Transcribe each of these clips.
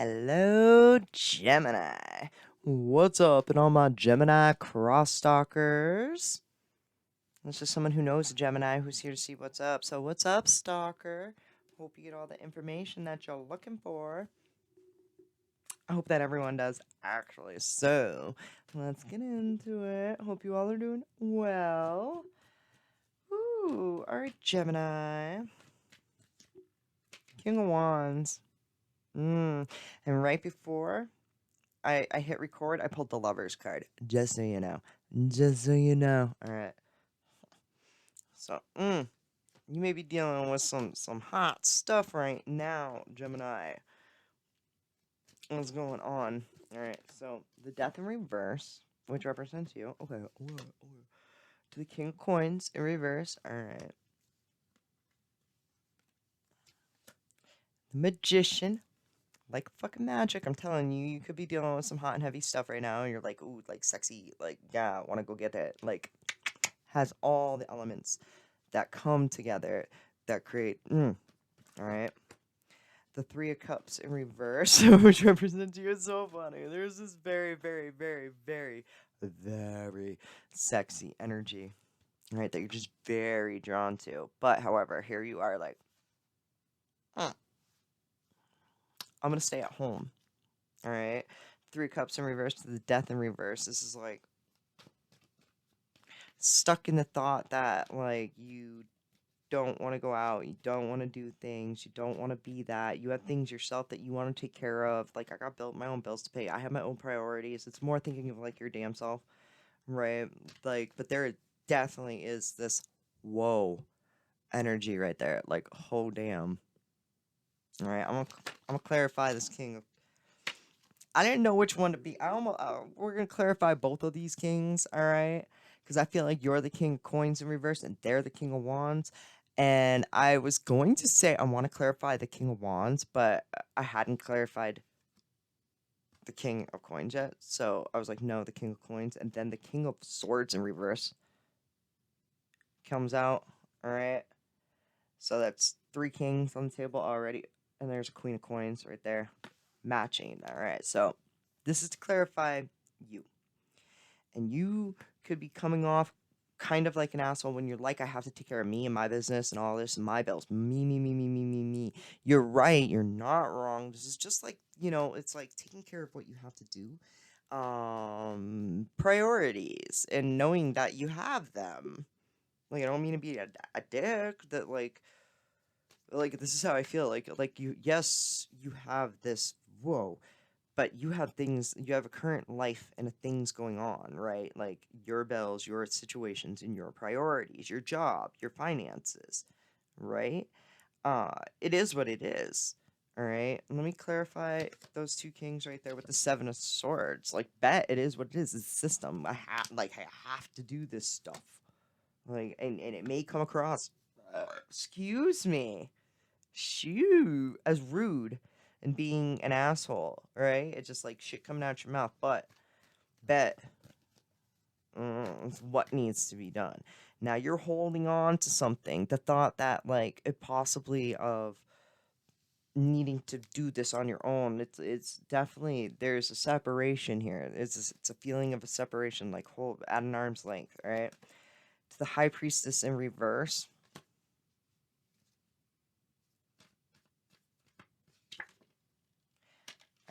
Hello, Gemini. What's up, and all my Gemini cross stalkers? This is someone who knows a Gemini who's here to see what's up. So, what's up, stalker? Hope you get all the information that you're looking for. I hope that everyone does, actually. So, let's get into it. Hope you all are doing well. Ooh, alright, Gemini. King of Wands. And right before I hit record, I pulled the Lovers card. Just so you know. Just so you know. Alright. So, you may be dealing with some hot stuff right now, Gemini. What's going on? Alright, so the Death in reverse, which represents you. Okay, to the King of Coins in reverse. Alright. The Magician. Like fucking magic, I'm telling you, you could be dealing with some hot and heavy stuff right now, and you're like, ooh, like sexy, like, yeah, wanna go get it. Like, has all the elements that come together that create, alright? The Three of Cups in reverse, which represents you, is so funny. There's this very, very, very, very, very sexy energy, right, that you're just very drawn to. But, however, here you are like, I'm gonna stay at home. All right. Three Cups in reverse to the Death in reverse. This is like stuck in the thought that like you don't want to go out, you don't want to do things, you don't want to be that. You have things yourself that you want to take care of. Like I got my own bills to pay. I have my own priorities. It's more thinking of like your damn self, right? Like, but there definitely is this whoa energy right there. Like, oh damn. All right, I'm gonna clarify this King of I didn't know which one to be. I almost we're gonna clarify both of these kings, all right? Because I feel like you're the King of Coins in reverse, and they're the King of Wands. And I was going to say I want to clarify the King of Wands, but I hadn't clarified the King of Coins yet. So I was like, no, the King of Coins, and then the King of Swords in reverse comes out. All right. So that's three kings on the table already, and there's a Queen of Coins right there, matching. All right. So this is to clarify you. And you could be coming off kind of like an asshole when you're like, I have to take care of me and my business and all this and my bills. Me. You're right. You're not wrong. This is just like, it's like taking care of what you have to do. Priorities and knowing that you have them. Like, I don't mean to be a dick that like this is how I feel. Like you, yes, you have this, whoa, but you have things, you have a current life and things going on, right? Like your bills, your situations, and your priorities, your job, your finances, right? It is what it is. All right. Let me clarify those two kings right there with the Seven of Swords. Like, bet it is what it is. It's a system. I have to do this stuff. Like, and it may come across, excuse me, shoot, as rude and being an asshole, right? It's just like shit coming out your mouth, but bet it's what needs to be done. Now you're holding on to something, the thought that like it possibly of needing to do this on your own. It's definitely there's a separation here. It's a feeling of a separation, like hold at an arm's length, right? To the High Priestess in reverse.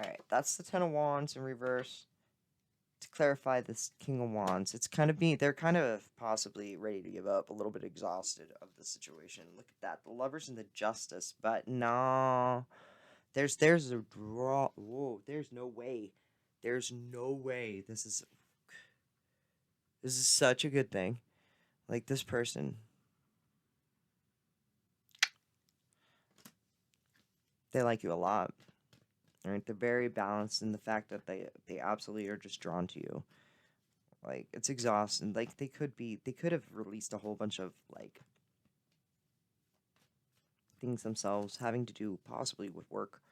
Alright, that's the Ten of Wands in reverse. To clarify this King of Wands, it's kind of they're kind of possibly ready to give up, a little bit exhausted of the situation. Look at that. The Lovers and the Justice, but no. There's a draw. Whoa, there's no way. There's no way. This is such a good thing. Like this person. They like you a lot. Right? They're very balanced in the fact that they absolutely are just drawn to you. Like it's exhausting. Like they could have released a whole bunch of like things themselves having to do possibly with work.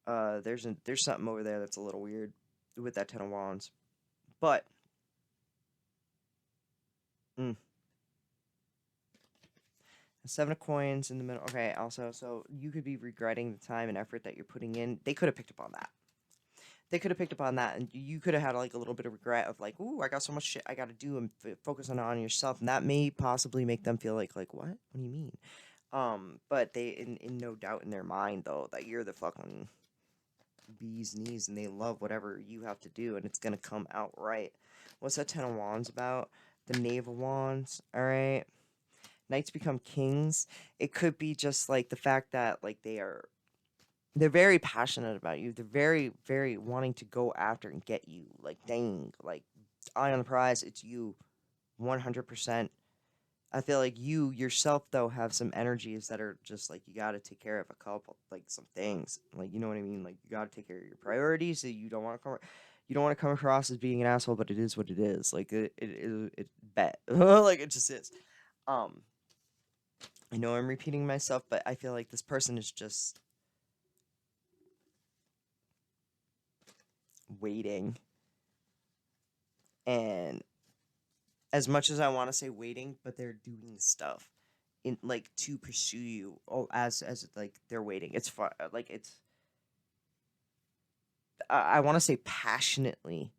There's something over there that's a little weird with that Ten of Wands, but Seven of coins in the middle. Okay, also, so you could be regretting the time and effort that you're putting in. They could have picked up on that. They could have picked up on that, and you could have had like a little bit of regret of like, ooh, I got so much shit I got to do, and focus on yourself, and that may possibly make them feel like what? What do you mean? But they in no doubt in their mind though that you're the fucking bee's knees, and they love whatever you have to do, and it's gonna come out right. What's that Ten of Wands about? The Knave of Wands. All right. Knights become kings. It could be just like the fact that like they're very passionate about you. They're very, very wanting to go after and get you. Like, dang, like, eye on the prize, it's you, 100%. I feel like you yourself, though, have some energies that are just like you got to take care of a couple, like some things. Like, you know what I mean? Like, you got to take care of your priorities. So you don't want to come. You don't want to come across as being an asshole, but it is what it is. Like it bet, like it just is. Um, I know I'm repeating myself, but I feel like this person is just waiting. And as much as I want to say waiting, but they're doing stuff in like to pursue you. Oh, as like they're waiting. It's fun. Like it's. I want to say passionately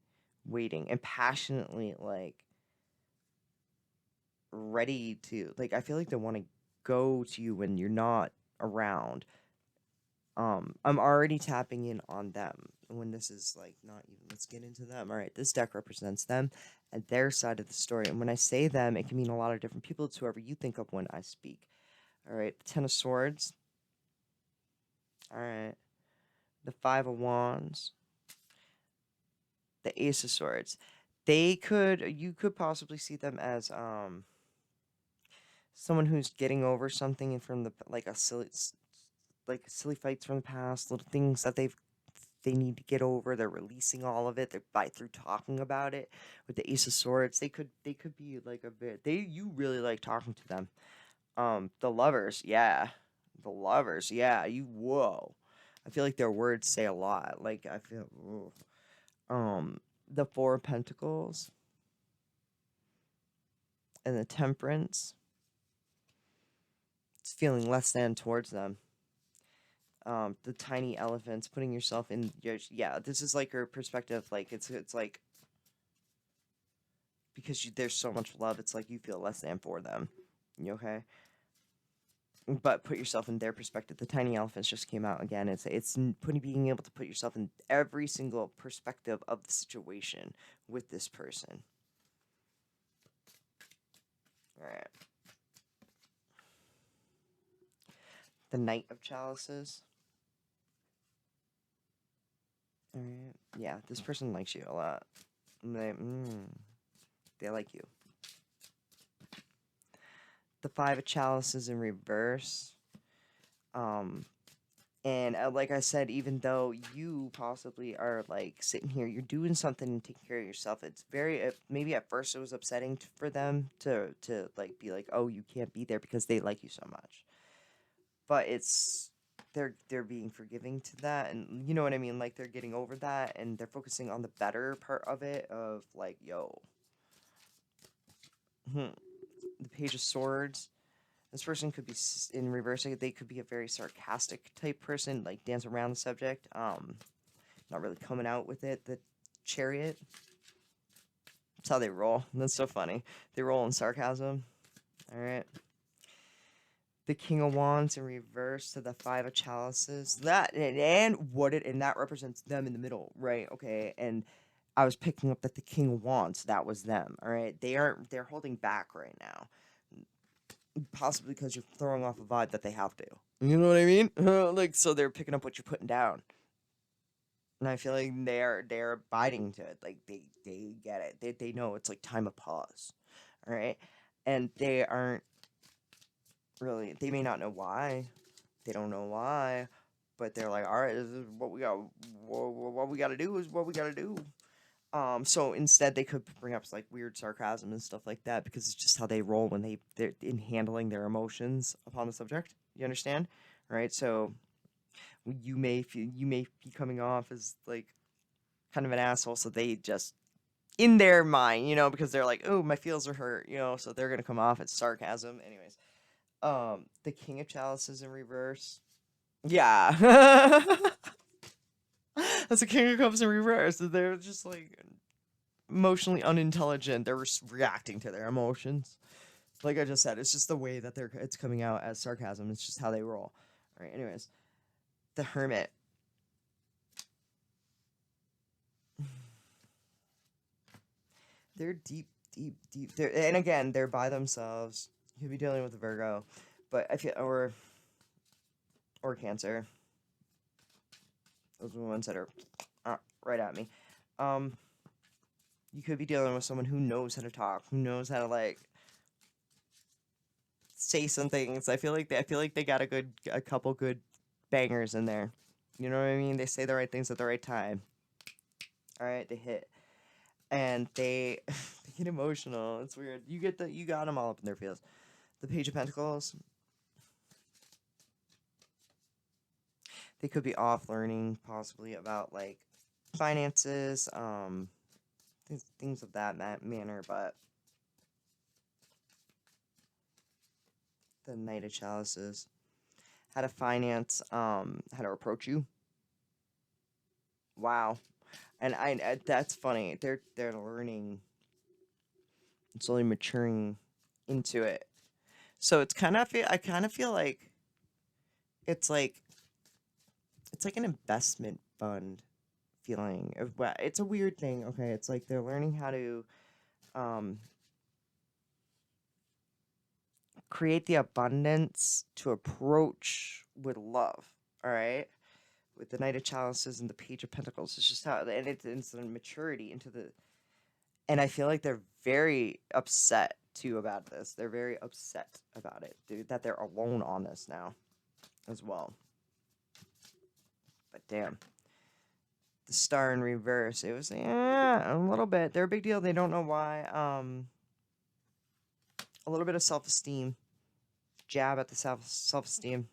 waiting and passionately like ready to like. I feel like they want to go to you when you're not around. I'm already tapping in on them when this is like not even. Let's get into them. All right, this deck represents them and their side of the story. And when I say them, it can mean a lot of different people. It's whoever you think of when I speak. All right, the Ten of Swords. All right, the Five of Wands, the Ace of Swords. You could possibly see them as someone who's getting over something from the like a silly fights from the past, little things that they need to get over. They're releasing all of it. They're by through talking about it. With the Ace of Swords, they could be like a bit. You really like talking to them. The Lovers, yeah, the Lovers, yeah. You whoa. I feel like their words say a lot. Like I feel. Ooh. The Four of Pentacles and the Temperance. It's feeling less than towards them. The tiny elephants, putting yourself in your yeah. This is like your perspective. Like it's like because there's so much love, it's like you feel less than for them. You okay? But put yourself in their perspective. The tiny elephants just came out again. It's putting being able to put yourself in every single perspective of the situation with this person. All right. The Knight of Chalices. All right. Yeah, this person likes you a lot. They like you. The Five of Chalices in reverse. And like I said, even though you possibly are like sitting here, you're doing something and taking care of yourself. It's very maybe at first it was upsetting for them to like be like, oh, you can't be there because they like you so much. But it's they're being forgiving to that, and you know what I mean. Like they're getting over that, and they're focusing on the better part of it. Of like, yo, the Page of Swords. This person could be in reverse. They could be a very sarcastic type person, like dance around the subject. Not really coming out with it. The Chariot. That's how they roll. That's so funny. They roll in sarcasm. All right. The King of Wands in reverse to the Five of Chalices. And that represents them in the middle, right? Okay. And I was picking up that the King of Wands, that was them. All right. They're holding back right now. Possibly because you're throwing off a vibe that they have to. You know what I mean? Like so they're picking up what you're putting down. And I feel like they're abiding to it. Like they get it. They know it's like time of pause. All right? And they aren't really they may not know why. They don't know why, but they're like, "All right, this is what we got. What we got to do is what we got to do." So instead, they could bring up like weird sarcasm and stuff like that because it's just how they roll when they're in handling their emotions upon the subject. You understand, right? So you may be coming off as like kind of an asshole, so they just in their mind, because they're like, oh, my feels are hurt, so they're gonna come off as sarcasm, anyways. The King of Chalices in reverse. Yeah. That's the King of Cups in reverse. They're just like emotionally unintelligent. They're reacting to their emotions. Like I just said, it's just the way that it's coming out as sarcasm. It's just how they roll. All right. Anyways, the Hermit. They're deep, deep, deep. And again, they're by themselves. You could be dealing with a Virgo, but I feel or Cancer. Those are the ones that are right at me. You could be dealing with someone who knows how to talk, who knows how to like say some things. I feel like they got a couple good bangers in there. You know what I mean? They say the right things at the right time. All right, they hit, and they they get emotional. It's weird. You got them all up in their feels. The Page of Pentacles. They could be off learning possibly about like finances, things of that manner, but the Knight of Chalices, how to finance, how to approach you. Wow. And I that's funny. They're learning, slowly maturing into it. So it's I kind of feel like it's like it's like an investment fund feeling. It's a weird thing. Okay, it's like they're learning how to um create the abundance to approach with love. All right, with the Knight of Chalices and the Page of Pentacles, it's just how, and it's the maturity into the. And I feel like they're very upset too about this. They're very upset about it, dude, that they're alone on this now, as well. But damn, the Star in reverse. It was a little bit. They're a big deal. They don't know why. A little bit of self-esteem. Jab at the self-esteem.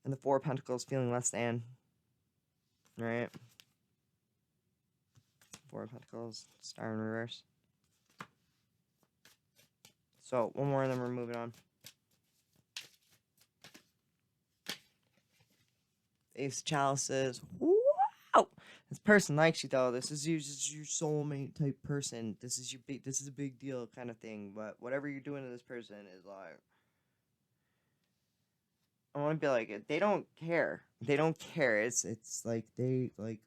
And the Four of Pentacles feeling less than. Right? Four of Pentacles. Star in reverse. So, one more and then we're moving on. Ace of Chalices. Wow! This person likes you though. This is your soulmate type person. This is a big deal kind of thing. But whatever you're doing to this person is like, I want to be like, they don't care. They don't care. It's like they like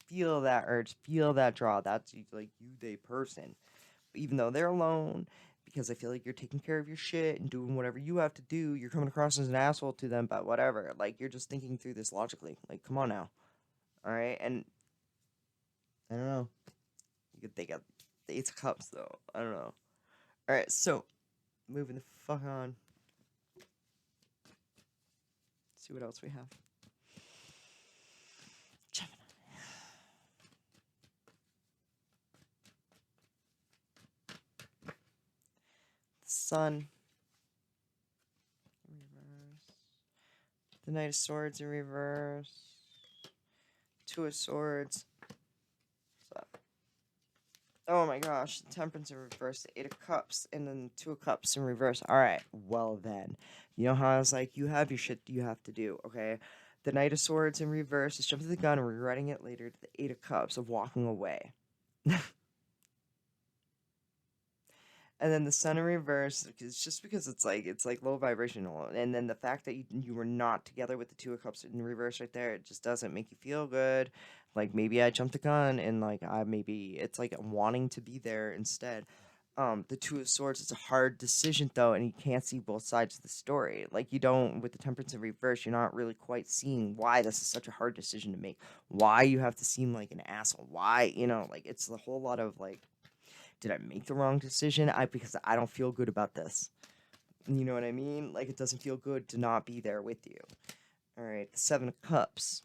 feel that urge, feel that draw. That's like you, they person. Even though they're alone, because I feel like you're taking care of your shit and doing whatever you have to do, you're coming across as an asshole to them, but whatever. Like, you're just thinking through this logically. Like, come on now. All right? And I don't know. You could think of the Ace of Cups, though. I don't know. All right, so moving the fuck on. Let's see what else we have. Gemini. The Sun. Reverse. The Knight of Swords in reverse. Two of Swords. Oh my gosh, Temperance in reverse, the Eight of Cups, and then Two of Cups in reverse. Alright, well then. You know how I was like, you have your shit you have to do, okay? The Knight of Swords in reverse is jumping the gun and rewriting it later to the Eight of Cups of walking away. And then the Sun in reverse, just because it's like low vibrational, and then the fact that you were not together with the Two of Cups in reverse right there, it just doesn't make you feel good. Like maybe I jumped the gun, and like it's like wanting to be there instead. The Two of Swords, it's a hard decision though, and you can't see both sides of the story. Like you don't with the Temperance in reverse, you're not really quite seeing why this is such a hard decision to make. Why you have to seem like an asshole. Why like it's a whole lot of like. Did I make the wrong decision? Because I don't feel good about this. You know what I mean? Like, it doesn't feel good to not be there with you. All right, the Seven of Cups.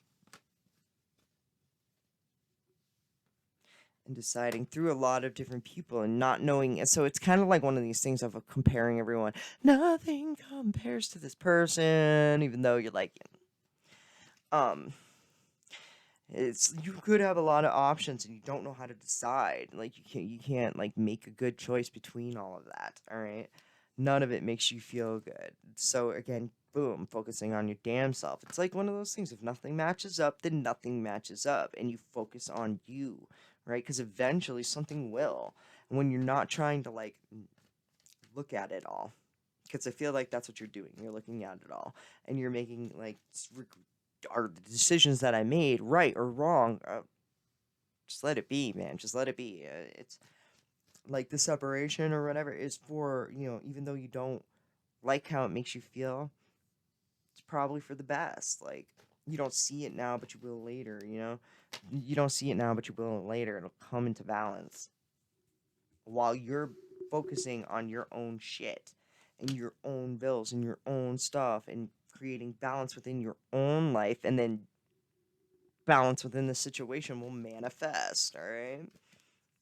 And deciding through a lot of different people and not knowing. So it's kind of like one of these things of comparing everyone. Nothing compares to this person, even though you're like, you could have a lot of options and you don't know how to decide. Like you can't like make a good choice between all of that. All right. None of it makes you feel good. So again, boom, focusing on your damn self. It's like one of those things. If nothing matches up, then nothing matches up. And you focus on you, right? Because eventually something will. And when you're not trying to like look at it all. Because I feel like that's what you're doing. You're looking at it all. And you're making like, are the decisions that I made right or wrong? Just let it be, man. Just let it be. It's like the separation or whatever is for, even though you don't like how it makes you feel, it's probably for the best. Like, you don't see it now, but you will later, You don't see it now, but you will later. It'll come into balance while you're focusing on your own shit and your own bills and your own stuff and creating balance within your own life, and then balance within the situation will manifest, all right?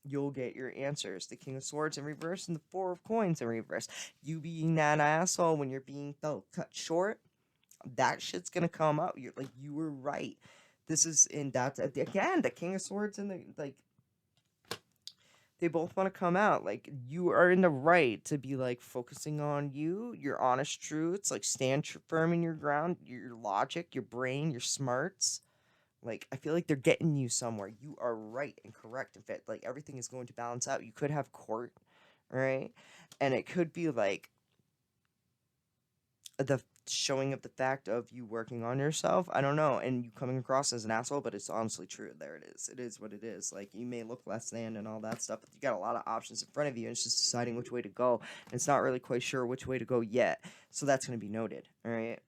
You'll get your answers. The King of Swords in reverse and the Four of Coins in reverse. You being that asshole when you're being felt cut short, that shit's gonna come out. You're like, you were right. This is in that's again the King of Swords and the like. They both want to come out. Like, you are in the right to be like focusing on you, your honest truths. Like, stand firm in your ground, your logic, your brain, your smarts. Like, I feel like they're getting you somewhere. You are right and correct. In fact, like, everything is going to balance out. You could have court, right? And it could be like the showing of the fact of you working on yourself. I don't know. And you coming across as an asshole, but it's honestly true. There it is. It is what it is. Like, you may look less than and all that stuff, but you got a lot of options in front of you. And it's just deciding which way to go. And it's not really quite sure which way to go yet. So that's going to be noted, all right?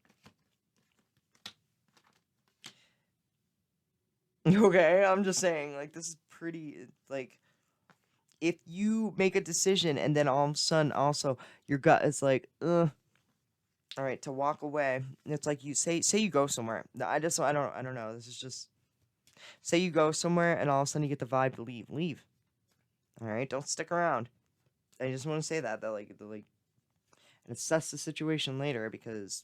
Okay, I'm just saying, like, this is pretty, like, if you make a decision and then all of a sudden also your gut is like, ugh, all right, to walk away. It's like you say you go somewhere. No, I don't know. This is just say you go somewhere and all of a sudden you get the vibe to leave. Leave. All right, don't stick around. I just want to say that like and assess the situation later, because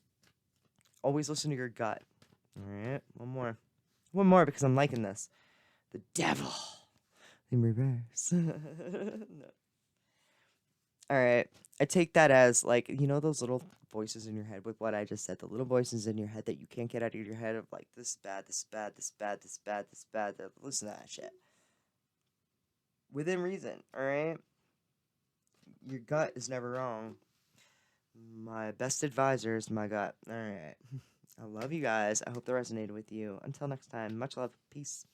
always listen to your gut. All right, one more. One more because I'm liking this. The devil in reverse. No. All right. I take that as like, those little voices in your head with what I just said, the little voices in your head that you can't get out of your head of like, this is bad, this is bad, this is bad, this is bad, this is bad. Listen to that shit. Within reason, all right? Your gut is never wrong. My best advisor is my gut. All right. I love you guys. I hope that resonated with you. Until next time, much love. Peace.